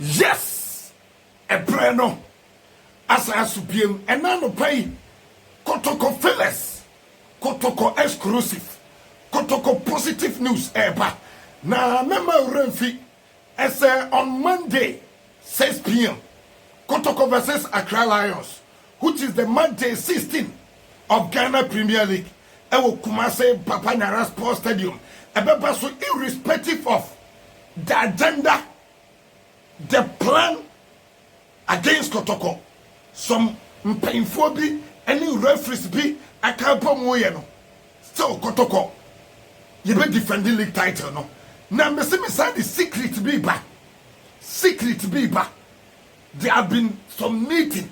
Yes, a breno as I subim and nano pay Kotoko Phyllis, Kotoko exclusive, Kotoko positive news eba. Na member Renfi as on Monday 6 p.m. Kotoko versus Accra Lions, which is the Monday 16 of Ghana Premier League. Ewo Kumase Papa Nara Sports Stadium. Ebeba so irrespective of the agenda, the plan against Kotoko, some painful be any referees be I can't put more no. So Kotoko, you be defending league title no. Now me say the secret be back. Secret be back. There have been some meeting,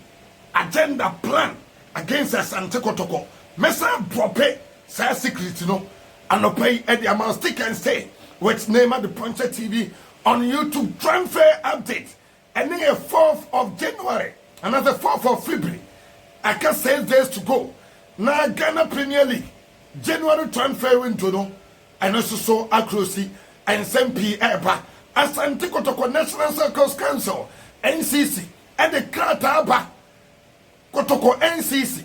agenda plan against Asante Kotoko. Me say proper say secret no. And no pay at the amount stick and stay with name at the Puncher TV on YouTube transfer update. And then 4th of January, another 4th of February. I can 6 days to go. Now Ghana Premier League, January transfer window no, and also so accuracy and SMP Eba, Asante Kotoko National Circles Council, NCC, and the Krataba, Kotoko NCC,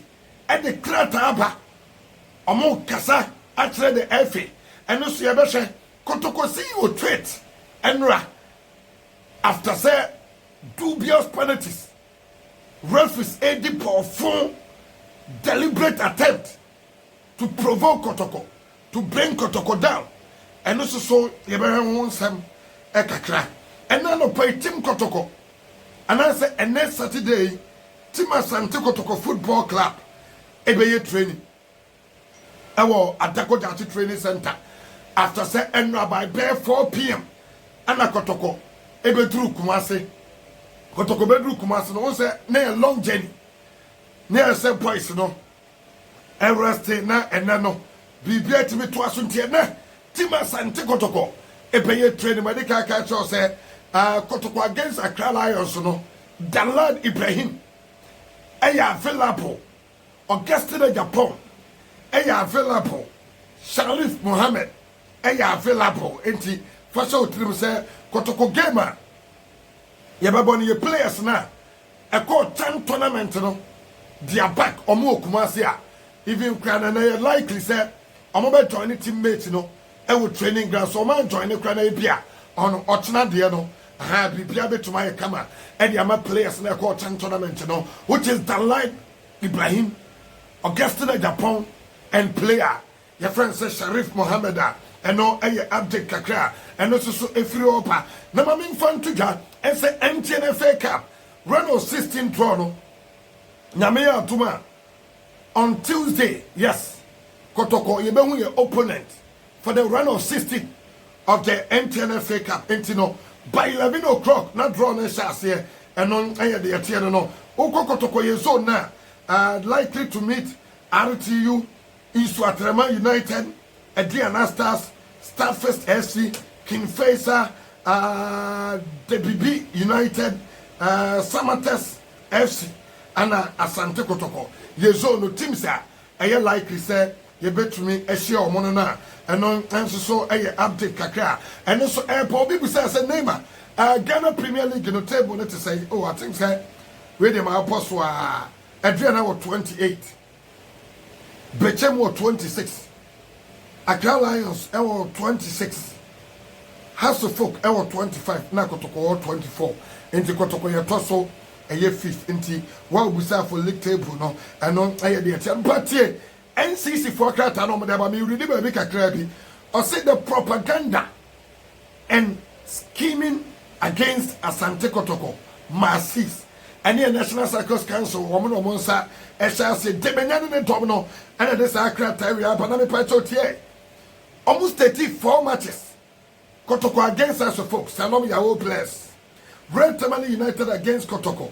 and the Krataba, Omo Kasa. Actually, the FA and also Yabesha Kotoko see you treat and after say dubious penalties, referees aided for full deliberate attempt to provoke Kotoko, to bring Kotoko down, and also so Yabesha wants some ekakra, and then pay Team Kotoko, and I say and next Saturday, Team Asante Kotoko Football Club, Ebeye training. Ewo Adako Dati Training Center after say enra by 4 p.m. Ana Kotoko ebedru Kumasi. Kotoko bedru Kumasi no say na a long journey. Na say boys no. Everest na enano. Bibia timi to asuntie na Tima Asante Kotoko ebeye training medical catch say Kotoko against Accra Lions no. Dalad Ibrahim eya available Augustine Japan. Eya available Sharif Mohammed eya available enti fashion trim say Kotoko gamer ye baboni ye players na e call 10 tournament no dia back omo Kumasi a even kwana na ye likely say omo be join teammates no e wo training ground so man join kwana e bia on ochina de no ha bibia betuma ye kama e dia ma players na e call 10 tournament no which is the line Ibrahim Augustine Japan and player, your friend says Sharif Mohammed, and no update kakra, and also so every opa. Namamin fan to ja, and say MTNFA Cup, run of 16 Toronto, Namea Tuma. On Tuesday, yes, Kotoko, you be your opponent for the run of 16 of the MTNFA Cup, and by 11 o'clock, not drawn a chance here, and on the Atiano, no, Oko Kotoko, your zone now, likely to meet RTU. Iswatrema United, Adriana Stars, Starfest FC, Kingfisher, DBB United, Samates FC, and Asante Kotoko. Yezo no teams are likely say you bet me a share of monona, and on answer so a update kakra, and also airport people say as a name. Ghana Premier League no table to say, oh, I think say, where my apostle Adriana was 28. Bechem was 26. Accra Lions was 26. House of Folk was 25. Now Kotoko 24. Into Kotoko ya toso a year 5th. Into what we say for league table no. And on a year the but here NCC for Krata no madaba me ready by make a crabby or say the propaganda and scheming against Asante Kotoko masses. And the National Circus Council, woman or monsa, as I say, Debenyan and Domino, and this Accra area, Panama Pachotier. Almost 34 matches. Kotoko against us, folks. Salom Yahoo players. Red Tamale United against Kotoko.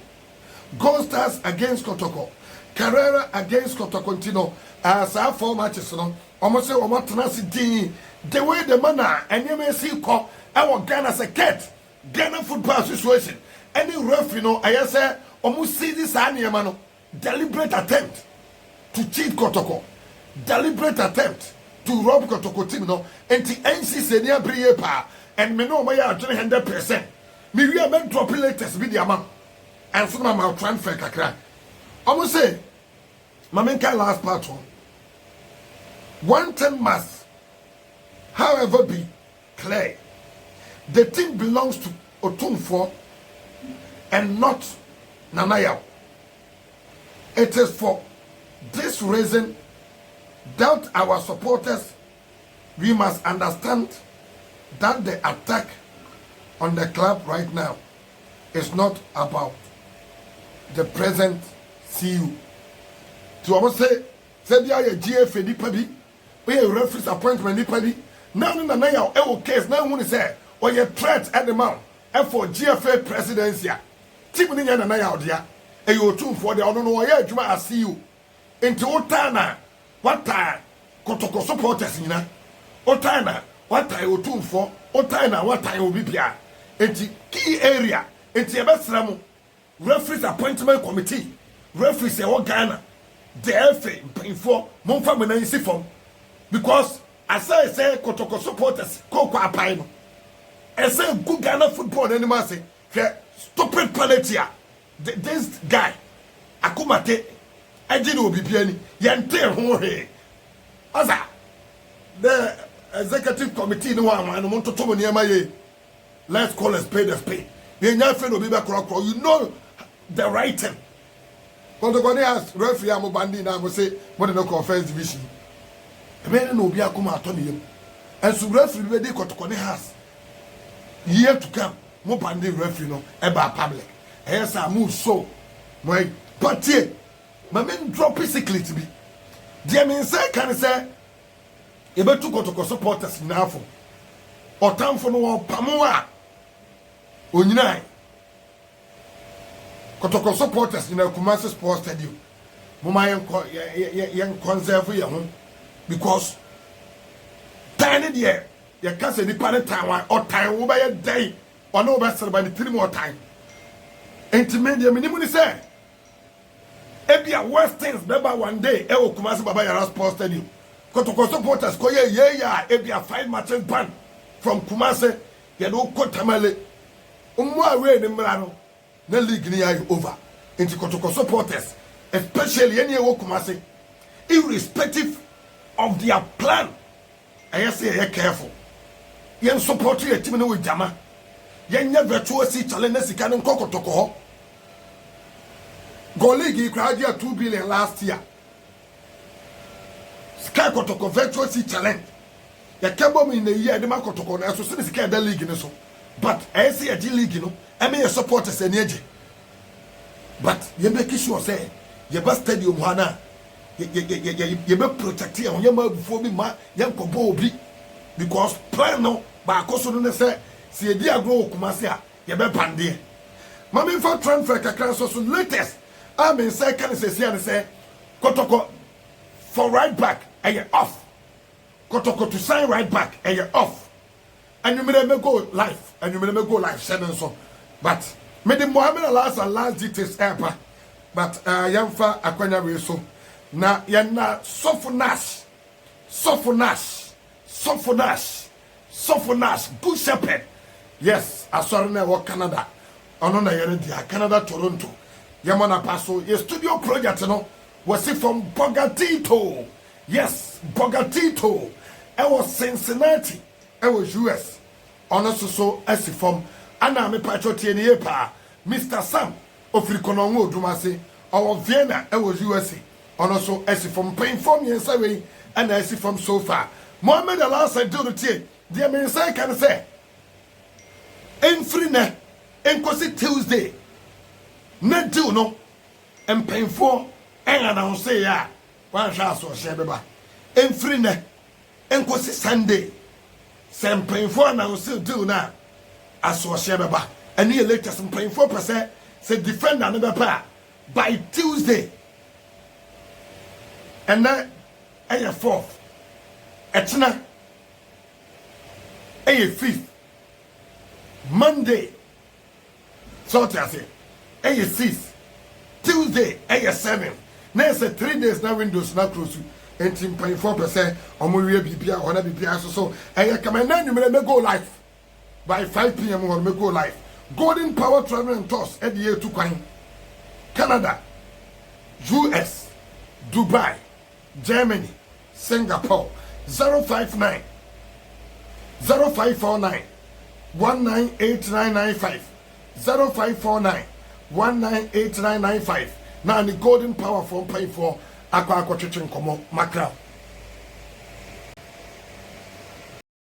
Gold Stars against Kotoko. Carrera against Kotoko. Tino. As our 4 matches, no. Almost say, Omo Tenacity. The way the manner, and you may see, our Ghana as a cat. Ghana Football Association. Any ref, I say, almost see this animal, deliberate attempt to cheat Kotoko, deliberate attempt to rob Kotoko team, and the NCC near Briepa, and me know my 100%. me we am drop latest be the amount and so my transfer kakra almost say mamenka last part one thing must however be clear. The team belongs to Otumfo and not Nanayao. It is for this reason that our supporters, we must understand that the attack on the club right now is not about the present CU. So I must say we are a GFA nipa we are reference appointment nipa now Nanayao ewo case now who say or your threat at the mount and for GFA presidency. Team ni na ya odia e yo tun for the ono no ya adwuma ase you enti otana wata Kotoko supporters nyina otana wata e otun for otana wata e obibia enti key area enti e besra mu referee appointment committee referees e wo Ghana the FA info monfa menansi form because as I say Kotoko supporters koko apai no I say good Ghana football anymore say stupid palatia. This guy, Akumate, I did obipiani, Yante Hore. Aza, the executive committee no one and want to tell me my let's call a spade a spade. You know the right thing. But the one has referee Amobandi now will say, what in the first division. A man no be Akuma Tony. And so referee ready Kotoko has year to come. Mo pande referee no eba public yes I move so my but here my men drop secret bi dia men say can say e betu Kotoko supporters na afo otamfo no pamo a onyina Kotoko supporters na Kumasi Sports Stadium mo ma yen conserve ye ho because tiny there ye can say ni pan time or time wo ba ye day or no better by the 3 more time. Intimate minimum say Ebia worst things beba one day e will Kumasi Baba Yara Sports Stadium. Kotoko supporters ko yeah Ebia 5 matches ban from Kumasi ye do kotamale. Away ni mrano na league ni ayi over. Into Kotoko supporters especially any wo Kumasi irrespective of their plan. I say you careful. Yen support your team no with Jama. Yenya virtuosi challenge sika ne Kotoko ho go league crowd 2 billion last year sika Kotoko virtuosi challenge ya kembo mi na year de Kotoko na so sika da league ne so but I see a league no I mean supporters any age but you make sure say you best stadium hana you be protect you ma before me ma yan ko bo obi because plan no ba akoso no say si edi agro Kumasi a ye be pande mama for transfer kakra so latest I mean say can say Kotoko for right back and you off Kotoko to sign right back and you off and you may go live and you may go live sending so but me the Mohammed last details ever but yamfa akwanya we so na yana sofunash good shepherd. Yes, I saw na wo Canada. Ono na yere dia Canada Toronto. Yamana paso ye studio project no was from Bogatito. Yes, Bogatito. I was Cincinnati. I was US. Ono so as from ana me patriote ni pa Mr. Sam of Rikonongo Dumase or Vienna. I was USA. Ono so as from paying for me and say and I see from so far. Mohammed last I do the tea. The men say can say free na enkosi Tuesday na do no empenfo en na say ya wan sha so she beba free na enkosi Sunday se empenfo na so do na aso she beba ani latest empenfo percent say defender no beba by Tuesday and na aye 4th etna aye 5th Monday, so I say, 6 Tuesday, 7. Now 3 days now windows now close. 18.4% on my BPR on a BPR so I come and then you may go live by 5 p.m. or may go live. Golden Power Travel and Tours at the year to Canada, US, Dubai, Germany, Singapore. 059 0549 198995 0549 198995. Now the Golden Power for pay for aqua chicken como mackerel.